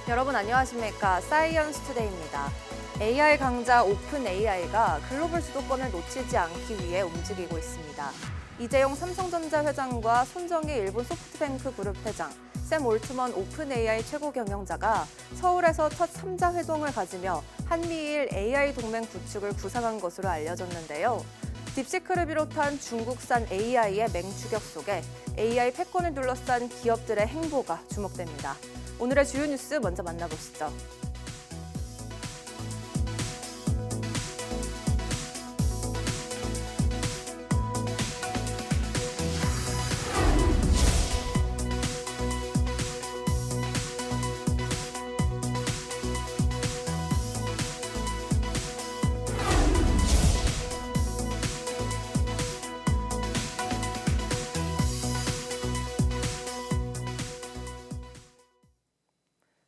여러분 안녕하십니까? 사이언스 투데이입니다. AI 강자 오픈 AI가 글로벌 주도권을 놓치지 않기 위해 움직이고 있습니다. 이재용 삼성전자 회장과 손정희 일본 소프트뱅크 그룹 회장, 샘 올트먼 오픈 AI 최고 경영자가 서울에서 첫 3자 회동을 가지며 한미일 AI 동맹 구축을 구상한 것으로 알려졌는데요. 딥시크를 비롯한 중국산 AI의 맹추격 속에 AI 패권을 둘러싼 기업들의 행보가 주목됩니다. 오늘의 주요 뉴스 먼저 만나보시죠.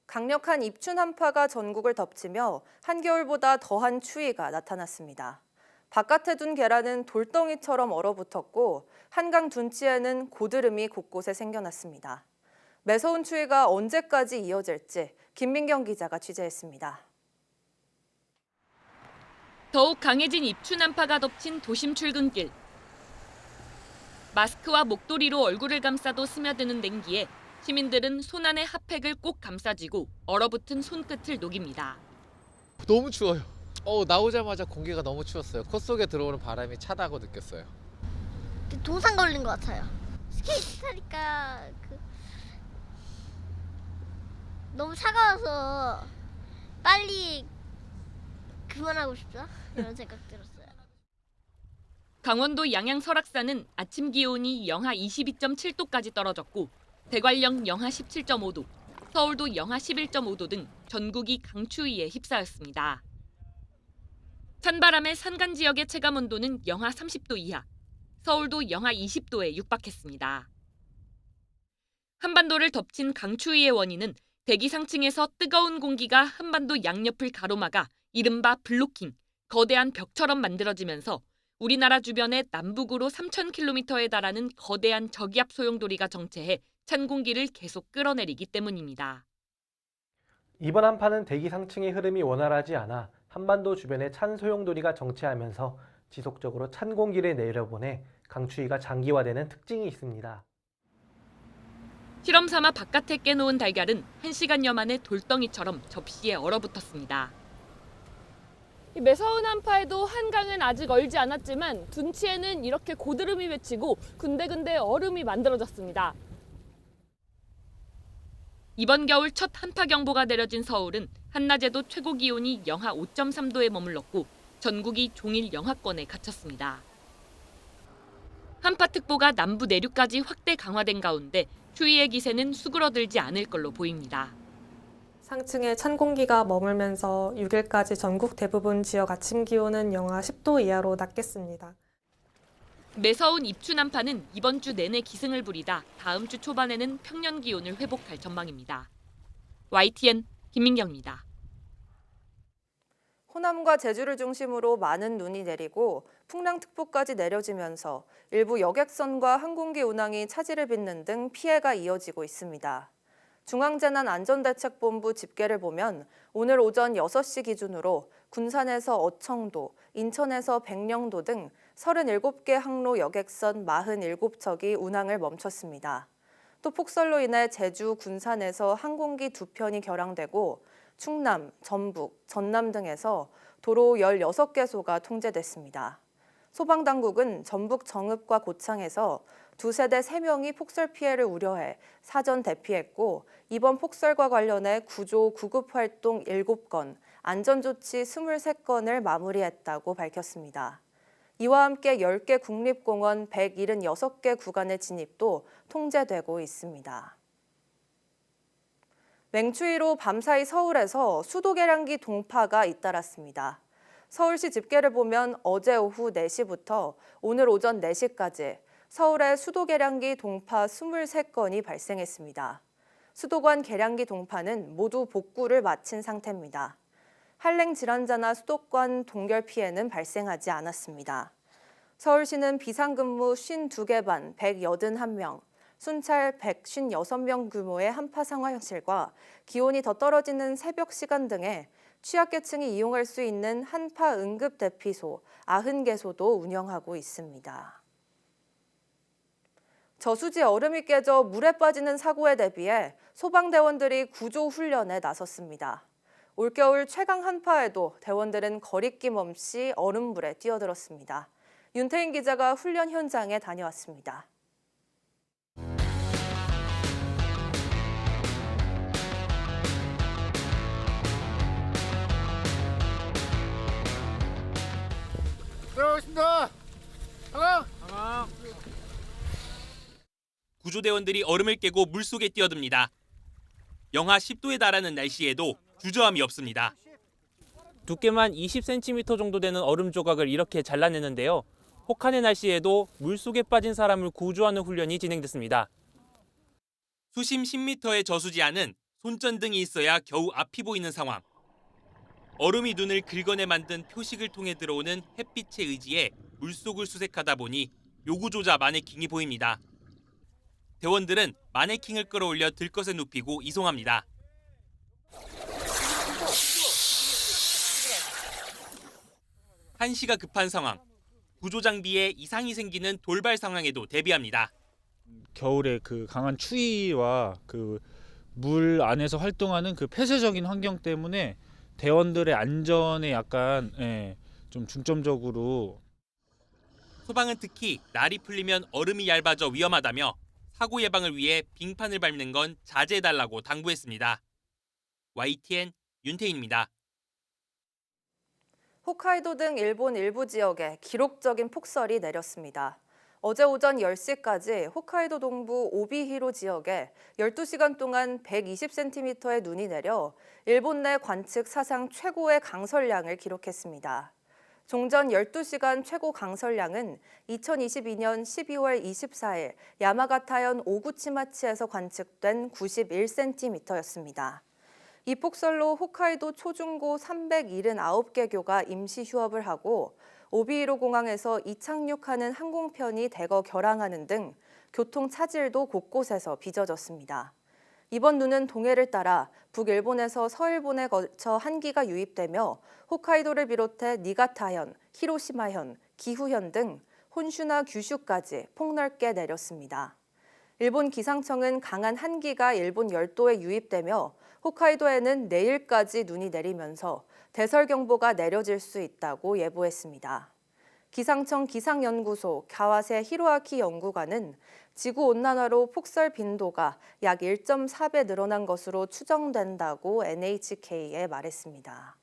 강력한 입춘 한파가 전국을 덮치며 한겨울보다 더한 추위가 나타났습니다. 바깥에 둔 계란은 돌덩이처럼 얼어붙었고 한강 둔치에는 고드름이 곳곳에 생겨났습니다. 매서운 추위가 언제까지 이어질지 김민경 기자가 취재했습니다. 더욱 강해진 입춘 한파가 덮친 도심 출근길. 마스크와 목도리로 얼굴을 감싸도 스며드는 냉기에 시민들은 손 안에 핫팩을 꼭 감싸쥐고 얼어붙은 손끝을 녹입니다. 너무 추워요. 나오자마자 공기가 너무 추웠어요. 코 속에 들어오는 바람이 차다고 느꼈어요. 동상 걸린 것 같아요. 스케이트 타니까 너무 차가워서 빨리 그만하고 싶다 이런 생각 들었어요. 강원도 양양 설악산은 아침 기온이 영하 22.7도까지 떨어졌고 대관령 영하 17.5도, 서울도 영하 11.5도 등 전국이 강추위에 휩싸였습니다. 찬바람에 산간 지역의 체감 온도는 영하 30도 이하, 서울도 영하 20도에 육박했습니다. 한반도를 덮친 강추위의 원인은 대기 상층에서 뜨거운 공기가 한반도 양옆을 가로막아 이른바 블로킹, 거대한 벽처럼 만들어지면서 우리나라 주변의 남북으로 3,000km에 달하는 거대한 저기압 소용돌이가 정체해 찬 공기를 계속 끌어내리기 때문입니다. 이번 한파는 대기 상층의 흐름이 원활하지 않아 한반도 주변에 찬 소용돌이가 정체하면서 지속적으로 찬 공기를 내려보내 강추위가 장기화되는 특징이 있습니다. 실험 삼아 바깥에 깨놓은 달걀은 1시간여 만에 돌덩이처럼 접시에 얼어붙었습니다. 이 매서운 한파에도 한강은 아직 얼지 않았지만 둔치에는 이렇게 고드름이 맺히고 군데군데 얼음이 만들어졌습니다. 이번 겨울 첫 한파 경보가 내려진 서울은 한낮에도 최고 기온이 영하 5.3도에 머물렀고 전국이 종일 영하권에 갇혔습니다. 한파특보가 남부 내륙까지 확대 강화된 가운데 추위의 기세는 수그러들지 않을 걸로 보입니다. 상층에 찬 공기가 머물면서 6일까지 전국 대부분 지역 아침 기온은 영하 10도 이하로 낮겠습니다. 매서운 입춘 한파는 이번 주 내내 기승을 부리다 다음 주 초반에는 평년 기온을 회복할 전망입니다. YTN 김민경입니다. 호남과 제주를 중심으로 많은 눈이 내리고 풍랑특보까지 내려지면서 일부 여객선과 항공기 운항이 차질을 빚는 등 피해가 이어지고 있습니다. 중앙재난안전대책본부 집계를 보면 오늘 오전 6시 기준으로 군산에서 어청도, 인천에서 백령도 등 37개 항로 여객선 47척이 운항을 멈췄습니다. 또 폭설로 인해 제주, 군산에서 항공기 2편이 결항되고 충남, 전북, 전남 등에서 도로 16개소가 통제됐습니다. 소방당국은 전북 정읍과 고창에서 2세대 3명이 폭설 피해를 우려해 사전 대피했고 이번 폭설과 관련해 구조 구급 활동 7건, 안전조치 23건을 마무리했다고 밝혔습니다. 이와 함께 10개 국립공원 176개 구간의 진입도 통제되고 있습니다. 맹추위로 밤사이 서울에서 수도 계량기 동파가 잇따랐습니다. 서울시 집계를 보면 어제 오후 4시부터 오늘 오전 4시까지 서울의 수도 계량기 동파 23건이 발생했습니다. 수도관 계량기 동파는 모두 복구를 마친 상태입니다. 한랭 질환자나 수도관 동결 피해는 발생하지 않았습니다. 서울시는 비상근무 52개 반 181명, 순찰 156명 규모의 한파 상황실과 기온이 더 떨어지는 새벽 시간 등에 취약계층이 이용할 수 있는 한파 응급 대피소 90개소도 운영하고 있습니다. 저수지 얼음이 깨져 물에 빠지는 사고에 대비해 소방대원들이 구조 훈련에 나섰습니다. 올겨울 최강 한파에도 대원들은 거리낌 없이 얼음물에 뛰어들었습니다. 윤태인 기자가 훈련 현장에 다녀왔습니다. 들어가겠습니다. 상황. 구조대원들이 얼음을 깨고 물속에 뛰어듭니다. 영하 10도에 달하는 날씨에도 주저함이 없습니다. 두께만 20cm 정도 되는 얼음 조각을 이렇게 잘라내는데요. 혹한의 날씨에도 물속에 빠진 사람을 구조하는 훈련이 진행됐습니다. 수심 10m의 저수지 안은 손전등이 있어야 겨우 앞이 보이는 상황. 얼음이 눈을 긁어내 만든 표식을 통해 들어오는 햇빛에 의지해 물속을 수색하다 보니 요구조자 마네킹이 보입니다. 대원들은 마네킹을 끌어올려 들것에 눕히고 이송합니다. 한시가 급한 상황. 구조 장비에 이상이 생기는 돌발 상황에도 대비합니다. 겨울에 그 강한 추위와 그 물 안에서 활동하는 그 폐쇄적인 환경 때문에 대원들의 안전에 약간 좀 중점적으로. 소방은 특히 날이 풀리면 얼음이 얇아져 위험하다며 사고 예방을 위해 빙판을 밟는 건 자제해달라고 당부했습니다. YTN 윤태인입니다. 홋카이도 등 일본 일부 지역에 기록적인 폭설이 내렸습니다. 어제 오전 10시까지 홋카이도 동부 오비히로 지역에 12시간 동안 120cm의 눈이 내려 일본 내 관측 사상 최고의 강설량을 기록했습니다. 종전 12시간 최고 강설량은 2022년 12월 24일 야마가타현 오구치마치에서 관측된 91cm였습니다. 이 폭설로 홋카이도 초중고 379개교가 임시 휴업을 하고 오비히로 공항에서 이착륙하는 항공편이 대거 결항하는 등 교통 차질도 곳곳에서 빚어졌습니다. 이번 눈은 동해를 따라 북일본에서 서일본에 거쳐 한기가 유입되며 홋카이도를 비롯해 니가타현, 히로시마현, 기후현 등 혼슈나 규슈까지 폭넓게 내렸습니다. 일본 기상청은 강한 한기가 일본 열도에 유입되며 홋카이도에는 내일까지 눈이 내리면서 대설경보가 내려질 수 있다고 예보했습니다. 기상청 기상연구소 가와세 히로아키 연구관은 지구온난화로 폭설 빈도가 약 1.4배 늘어난 것으로 추정된다고 NHK에 말했습니다.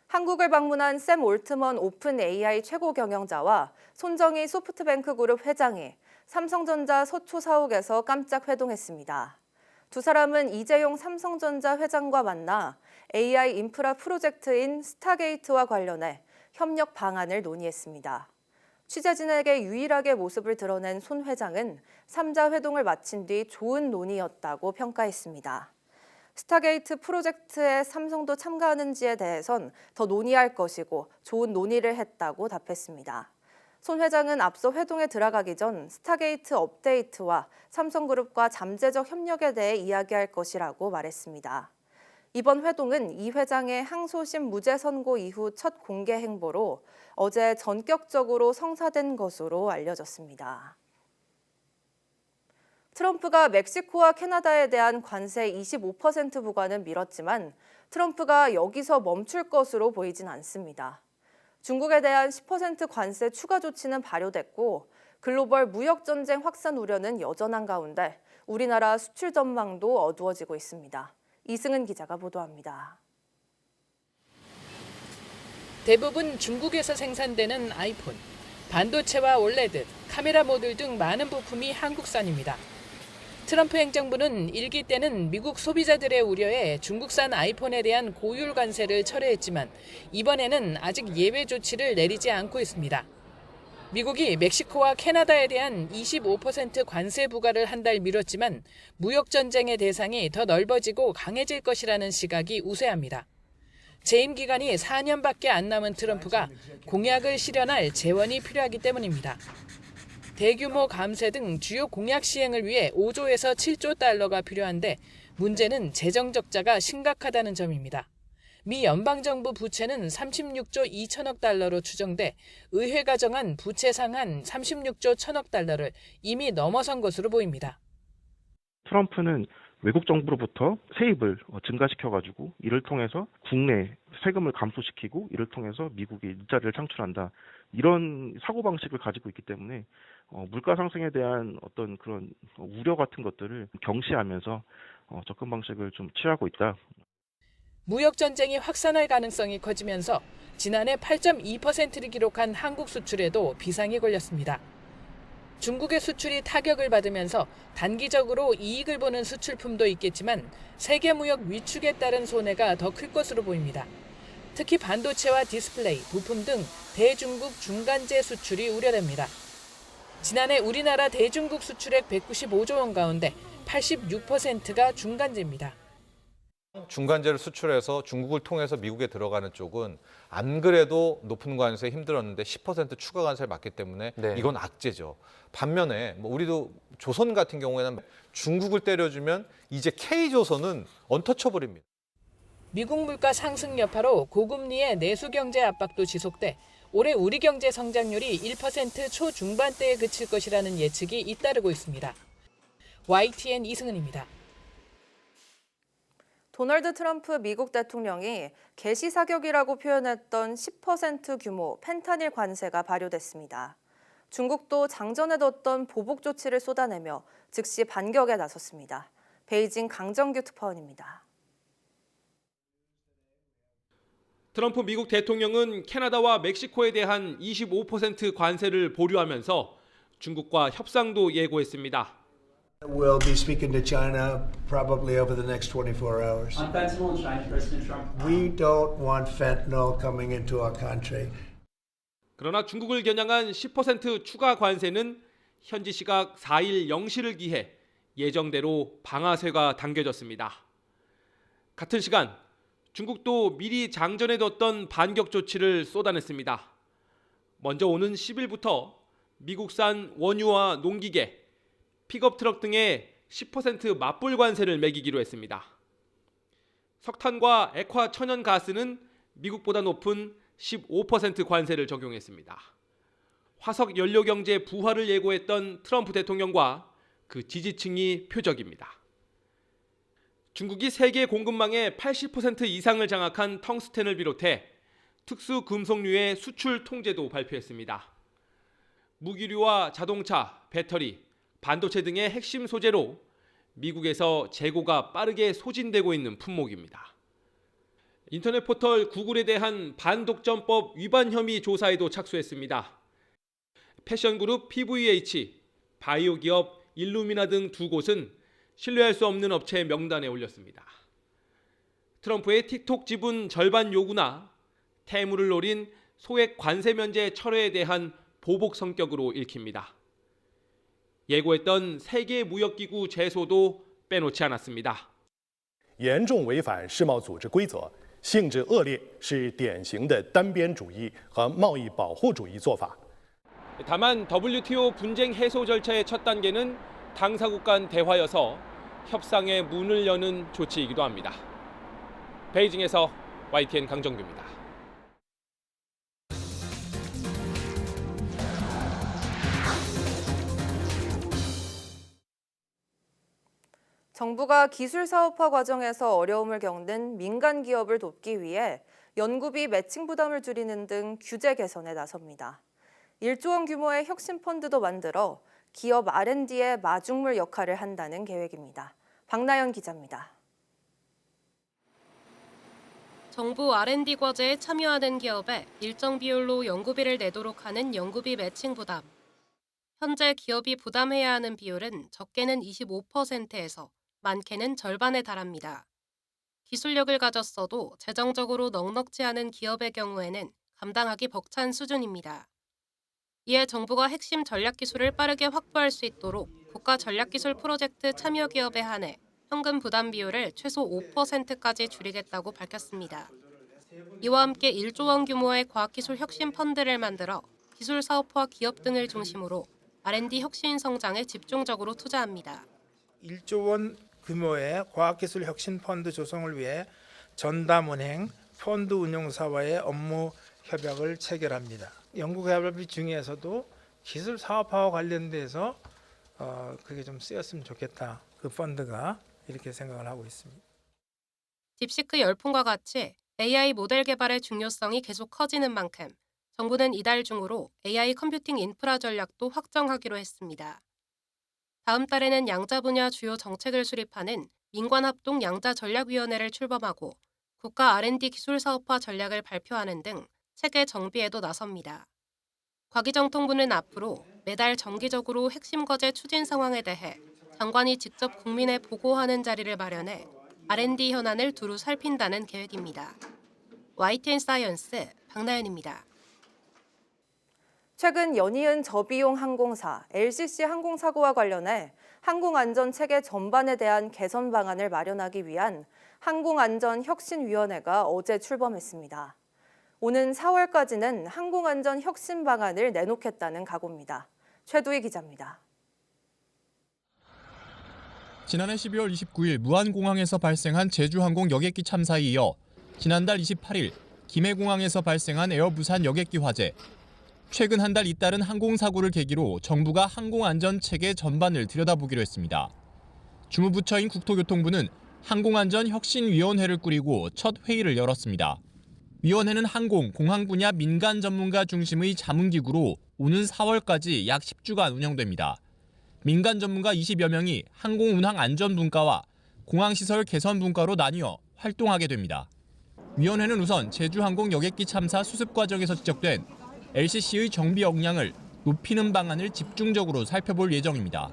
한국을 방문한 샘 올트먼 오픈 AI 최고 경영자와 손정희 소프트뱅크 그룹 회장이 삼성전자 서초 사옥에서 깜짝 회동했습니다. 두 사람은 이재용 삼성전자 회장과 만나 AI 인프라 프로젝트인 스타게이트와 관련해 협력 방안을 논의했습니다. 취재진에게 유일하게 모습을 드러낸 손 회장은 3자 회동을 마친 뒤 좋은 논의였다고 평가했습니다. 스타게이트 프로젝트에 삼성도 참가하는지에 대해선 더 논의할 것이고 좋은 논의를 했다고 답했습니다. 손 회장은 앞서 회동에 들어가기 전 스타게이트 업데이트와 삼성그룹과 잠재적 협력에 대해 이야기할 것이라고 말했습니다. 이번 회동은 이 회장의 항소심 무죄 선고 이후 첫 공개 행보로 어제 전격적으로 성사된 것으로 알려졌습니다. 트럼프가 멕시코와 캐나다에 대한 관세 25% 부과는 미뤘지만 트럼프가 여기서 멈출 것으로 보이진 않습니다. 중국에 대한 10% 관세 추가 조치는 발효됐고 글로벌 무역 전쟁 확산 우려는 여전한 가운데 우리나라 수출 전망도 어두워지고 있습니다. 이승은 기자가 보도합니다. 대부분 중국에서 생산되는 아이폰, 반도체와 올레드, 카메라 모듈 등 많은 부품이 한국산입니다. 트럼프 행정부는 일기 때는 미국 소비자들의 우려에 중국산 아이폰에 대한 고율 관세를 철회했지만 이번에는 아직 예외 조치를 내리지 않고 있습니다. 미국이 멕시코와 캐나다에 대한 25% 관세 부과를 한 달 미뤘지만 무역 전쟁의 대상이 더 넓어지고 강해질 것이라는 시각이 우세합니다. 재임 기간이 4년밖에 안 남은 트럼프가 공약을 실현할 재원이 필요하기 때문입니다. 대규모 감세 등 주요 공약 시행을 위해 5조에서 7조 달러가 필요한데 문제는 재정 적자가 심각하다는 점입니다. 미 연방정부 부채는 36조 2천억 달러로 추정돼 의회가 정한 부채 상한 36조 1천억 달러를 이미 넘어선 것으로 보입니다. 트럼프는 외국 정부로부터 세입을 증가시켜가지고 이를 통해서 국내 세금을 감소시키고 이를 통해서 미국에 일자리를 창출한다. 이런 사고방식을 가지고 있기 때문에 물가 상승에 대한 어떤 그런 우려 같은 것들을 경시하면서 접근 방식을 좀 취하고 있다. 무역 전쟁이 확산할 가능성이 커지면서 지난해 8.2%를 기록한 한국 수출에도 비상이 걸렸습니다. 중국의 수출이 타격을 받으면서 단기적으로 이익을 보는 수출품도 있겠지만 세계 무역 위축에 따른 손해가 더 클 것으로 보입니다. 특히 반도체와 디스플레이, 부품 등 대중국 중간재 수출이 우려됩니다. 지난해 우리나라 대중국 수출액 195조 원 가운데 86%가 중간재입니다. 중간재를 수출해서 중국을 통해서 미국에 들어가는 쪽은 안 그래도 높은 관세에 힘들었는데 10% 추가 관세를 맞기 때문에 이건 악재죠. 반면에 우리도 조선 같은 경우에는 중국을 때려주면 이제 K조선은 언터처블입니다. 미국 물가 상승 여파로 고금리의 내수 경제 압박도 지속돼 올해 우리 경제 성장률이 1% 초중반대에 그칠 것이라는 예측이 잇따르고 있습니다. YTN 이승은입니다. 도널드 트럼프 미국 대통령이 개시 사격이라고 표현했던 10% 규모 펜타닐 관세가 발효됐습니다. 중국도 장전에 뒀던 보복 조치를 쏟아내며 즉시 반격에 나섰습니다. 베이징 강정규 특파원입니다. 트럼프 미국 대통령은 캐나다와 멕시코에 대한 25% 관세를 보류하면서 중국과 협상도 예고했습니다. We'll be speaking to China probably over the next 24 hours. On fentanyl in China, President Trump. We don't want fentanyl coming into our country. 그러나 중국을 겨냥한 10% 추가 관세는 현지 시각 4일 0시를 기해 예정대로 방아쇠가 당겨졌습니다. 같은 시간 중국도 미리 장전해 뒀던 반격 조치를 쏟아냈습니다. 먼저 오는 10일부터 미국산 원유와 농기계, 픽업 트럭 등에 10% 맞불 관세를 매기기로 했습니다. 석탄과 액화 천연가스는 미국보다 높은 15% 관세를 적용했습니다. 화석 연료 경제 부활을 예고했던 트럼프 대통령과 그 지지층이 표적입니다. 중국이 세계 공급망의 80% 이상을 장악한 텅스텐을 비롯해 특수 금속류의 수출 통제도 발표했습니다. 무기류와 자동차, 배터리, 반도체 등의 핵심 소재로 미국에서 재고가 빠르게 소진되고 있는 품목입니다. 인터넷 포털 구글에 대한 반독점법 위반 혐의 조사에도 착수했습니다. 패션 그룹 PVH, 바이오 기업 일루미나 등 두 곳은 신뢰할 수 없는 업체 명단에 올렸습니다. 트럼프의 틱톡 지분 절반 요구나 태무를 노린 소액 관세 면제 철회에 대한 보복 성격으로 읽힙니다. 예고했던 세계 무역기구 제소도 빼놓지 않았습니다. 严重违反世贸组织规则，性质恶劣，是典型的单边主义和贸易保护主义做法。 다만 WTO 분쟁 해소 절차의 첫 단계는 당사국 간 대화여서 협상의 문을 여는 조치이기도 합니다. 베이징에서 YTN 강정규입니다. 정부가 기술 사업화 과정에서 어려움을 겪는 민간 기업을 돕기 위해 연구비 매칭 부담을 줄이는 등 규제 개선에 나섭니다. 1조 원 규모의 혁신 펀드도 만들어 기업 R&D의 마중물 역할을 한다는 계획입니다. 박나연 기자입니다. 정부 R&D 과제에 참여하는 기업에 일정 비율로 연구비를 내도록 하는 연구비 매칭 부담. 현재 기업이 부담해야 하는 비율은 적게는 25%에서 많게는 절반에 달합니다. 기술력을 가졌어도 재정적으로 넉넉지 않은 기업의 경우에는 감당하기 벅찬 수준입니다. 이에 정부가 핵심 전략기술을 빠르게 확보할 수 있도록 국가 전략기술 프로젝트 참여 기업에 한해 현금 부담 비율을 최소 5%까지 줄이겠다고 밝혔습니다. 이와 함께 1조 원 규모의 과학기술 혁신 펀드를 만들어 기술 사업화 기업 등을 중심으로 R&D 혁신 성장에 집중적으로 투자합니다. 1조 원 규모의 과학기술 혁신 펀드 조성을 위해 전담은행, 펀드 운용사와의 업무 협약을 체결합니다. 연구개발비 중에서도 기술 사업화와 관련돼서 그게 좀 쓰였으면 좋겠다. 그 펀드가 이렇게 생각을 하고 있습니다. 딥시크 열풍과 같이 AI 모델 개발의 중요성이 계속 커지는 만큼 정부는 이달 중으로 AI 컴퓨팅 인프라 전략도 확정하기로 했습니다. 다음 달에는 양자 분야 주요 정책을 수립하는 민관합동 양자전략위원회를 출범하고 국가 R&D 기술 사업화 전략을 발표하는 등 체계 정비에도 나섭니다. 과기정통부는 앞으로 매달 정기적으로 핵심 과제 추진 상황에 대해 장관이 직접 국민에 보고하는 자리를 마련해 R&D 현안을 두루 살핀다는 계획입니다. YTN 사이언스 박나연입니다. 최근 연이은 저비용 항공사 LCC 항공사고와 관련해 항공안전체계 전반에 대한 개선 방안을 마련하기 위한 항공안전혁신위원회가 어제 출범했습니다. 오는 4월까지는 항공안전 혁신 방안을 내놓겠다는 각오입니다. 최두희 기자입니다. 지난해 12월 29일 무안공항에서 발생한 제주항공 여객기 참사에 이어 지난달 28일 김해공항에서 발생한 에어부산 여객기 화재, 최근 한 달 잇따른 항공사고를 계기로 정부가 항공안전체계 전반을 들여다보기로 했습니다. 주무부처인 국토교통부는 항공안전혁신위원회를 꾸리고 첫 회의를 열었습니다. 위원회는 항공, 공항 분야 민간 전문가 중심의 자문기구로 오는 4월까지 약 10주간 운영됩니다. 민간 전문가 20여 명이 항공운항 안전분과와 공항시설 개선분과로 나뉘어 활동하게 됩니다. 위원회는 우선 제주항공 여객기 참사 수습 과정에서 지적된 LCC의 정비 역량을 높이는 방안을 집중적으로 살펴볼 예정입니다.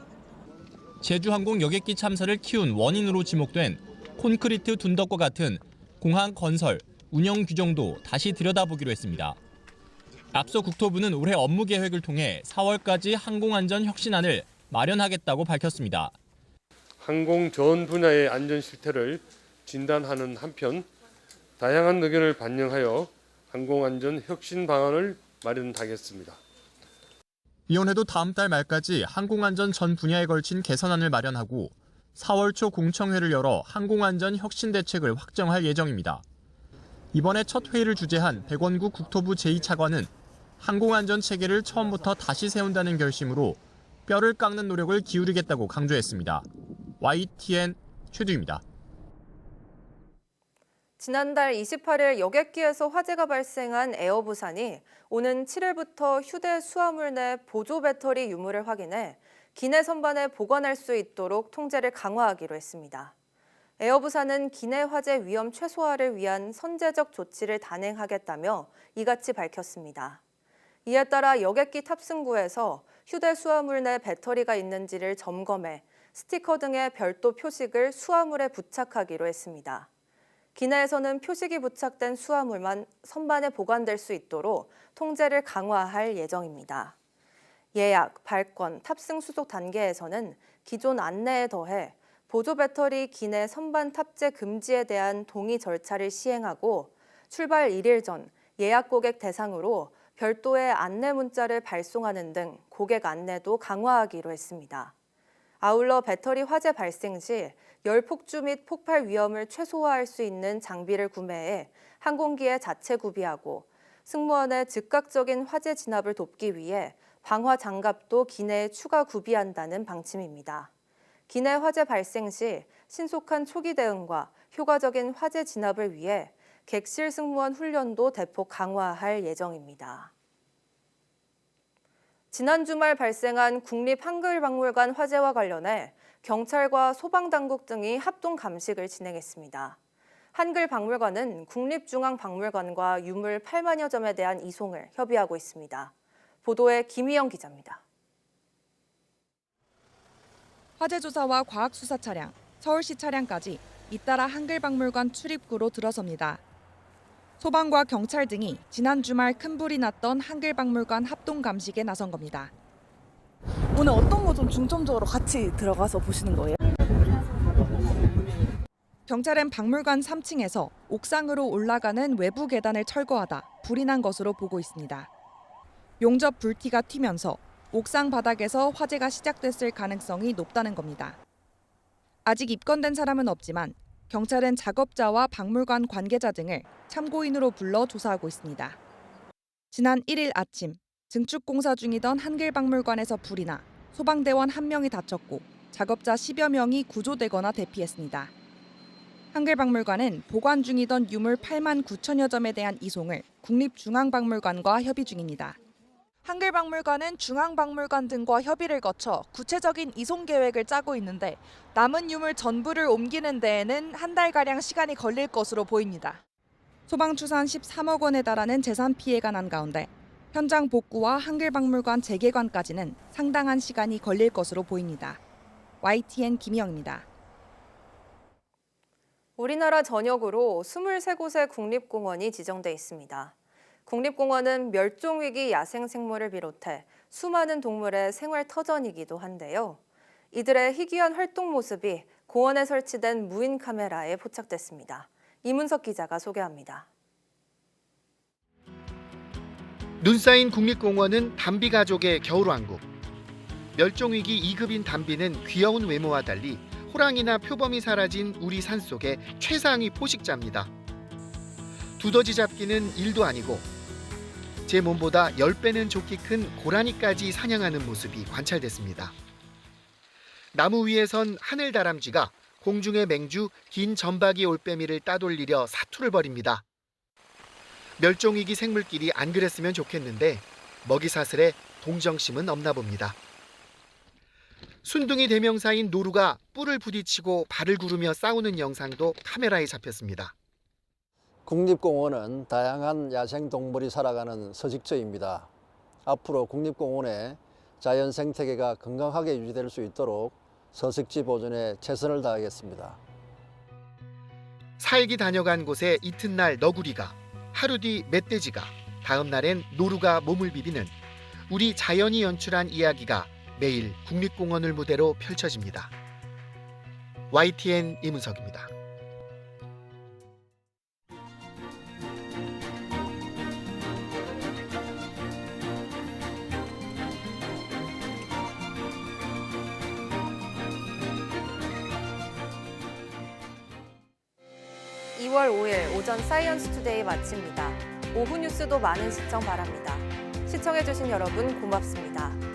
제주항공 여객기 참사를 키운 원인으로 지목된 콘크리트 둔덕과 같은 공항 건설, 운영 규정도 다시 들여다보기로 했습니다. 앞서 국토부는 올해 업무 계획을 통해 4월까지 항공안전 혁신안을 마련하겠다고 밝혔습니다. 항공 전 분야의 안전 실태를 진단하는 한편 다양한 의견을 반영하여 항공안전 혁신 방안을 마련하겠습니다. 위원회도 다음 달 말까지 항공안전 전 분야에 걸친 개선안을 마련하고 4월 초 공청회를 열어 항공안전 혁신 대책을 확정할 예정입니다. 이번에 첫 회의를 주재한 백원구 국토부 제2차관은 항공안전 체계를 처음부터 다시 세운다는 결심으로 뼈를 깎는 노력을 기울이겠다고 강조했습니다. YTN 최두입니다. 지난달 28일 여객기에서 화재가 발생한 에어부산이 오는 7일부터 휴대 수화물 내 보조 배터리 유무를 확인해 기내 선반에 보관할 수 있도록 통제를 강화하기로 했습니다. 에어부산은 기내 화재 위험 최소화를 위한 선제적 조치를 단행하겠다며 이같이 밝혔습니다. 이에 따라 여객기 탑승구에서 휴대 수화물 내 배터리가 있는지를 점검해 스티커 등의 별도 표식을 수화물에 부착하기로 했습니다. 기내에서는 표식이 부착된 수화물만 선반에 보관될 수 있도록 통제를 강화할 예정입니다. 예약, 발권, 탑승 수속 단계에서는 기존 안내에 더해 보조 배터리 기내 선반 탑재 금지에 대한 동의 절차를 시행하고 출발 1일 전 예약 고객 대상으로 별도의 안내 문자를 발송하는 등 고객 안내도 강화하기로 했습니다. 아울러 배터리 화재 발생 시 열 폭주 및 폭발 위험을 최소화할 수 있는 장비를 구매해 항공기에 자체 구비하고 승무원의 즉각적인 화재 진압을 돕기 위해 방화 장갑도 기내에 추가 구비한다는 방침입니다. 기내 화재 발생 시 신속한 초기 대응과 효과적인 화재 진압을 위해 객실 승무원 훈련도 대폭 강화할 예정입니다. 지난 주말 발생한 국립한글박물관 화재와 관련해 경찰과 소방당국 등이 합동 감식을 진행했습니다. 한글박물관은 국립중앙박물관과 유물 8만여 점에 대한 이송을 협의하고 있습니다. 보도에 김희영 기자입니다. 화재 조사와 과학 수사 차량, 서울시 차량까지 잇따라 한글박물관 출입구로 들어섭니다. 소방과 경찰 등이 지난 주말 큰 불이 났던 한글박물관 합동 감식에 나선 겁니다. 오늘 어떤 거 좀 중점적으로 같이 들어가서 보시는 거예요? 경찰은 박물관 3층에서 옥상으로 올라가는 외부 계단을 철거하다 불이 난 것으로 보고 있습니다. 용접 불티가 튀면서 옥상 바닥에서 화재가 시작됐을 가능성이 높다는 겁니다. 아직 입건된 사람은 없지만 경찰은 작업자와 박물관 관계자 등을 참고인으로 불러 조사하고 있습니다. 지난 1일 아침 증축 공사 중이던 한글박물관에서 불이 나 소방대원 1명이 다쳤고 작업자 10여 명이 구조되거나 대피했습니다. 한글박물관은 보관 중이던 유물 8만 9천여 점에 대한 이송을 국립중앙박물관과 협의 중입니다. 한글박물관은 중앙박물관 등과 협의를 거쳐 구체적인 이송 계획을 짜고 있는데 남은 유물 전부를 옮기는 데에는 한 달가량 시간이 걸릴 것으로 보입니다. 소방추산 13억 원에 달하는 재산 피해가 난 가운데 현장 복구와 한글박물관 재개관까지는 상당한 시간이 걸릴 것으로 보입니다. YTN 김희영입니다. 우리나라 전역으로 23곳의 국립공원이 지정돼 있습니다. 국립공원은 멸종위기 야생생물을 비롯해 수많은 동물의 생활터전이기도 한데요. 이들의 희귀한 활동 모습이 공원에 설치된 무인 카메라에 포착됐습니다. 이문석 기자가 소개합니다. 눈 쌓인 국립공원은 담비 가족의 겨울왕국. 멸종위기 2급인 담비는 귀여운 외모와 달리 호랑이나 표범이 사라진 우리 산속의 최상위 포식자입니다. 두더지 잡기는 일도 아니고 제 몸보다 10배는 좋기 큰 고라니까지 사냥하는 모습이 관찰됐습니다. 나무 위에 선 하늘다람쥐가 공중의 맹주 긴 점박이 올빼미를 따돌리려 사투를 벌입니다. 멸종위기 생물끼리 안 그랬으면 좋겠는데 먹이 사슬에 동정심은 없나 봅니다. 순둥이 대명사인 노루가 뿔을 부딪히고 발을 구르며 싸우는 영상도 카메라에 잡혔습니다. 국립공원은 다양한 야생동물이 살아가는 서식처입니다. 앞으로 국립공원의 자연 생태계가 건강하게 유지될 수 있도록 서식지 보존에 최선을 다하겠습니다. 살기 다녀간 곳에 이튿날 너구리가, 하루 뒤 멧돼지가, 다음 날엔 노루가 몸을 비비는 우리 자연이 연출한 이야기가 매일 국립공원을 무대로 펼쳐집니다. YTN 이문석입니다. (2월 5일) 오전 사이언스 투데이 마칩니다. 오후 뉴스도 많은 시청 바랍니다. 시청해주신 여러분 고맙습니다.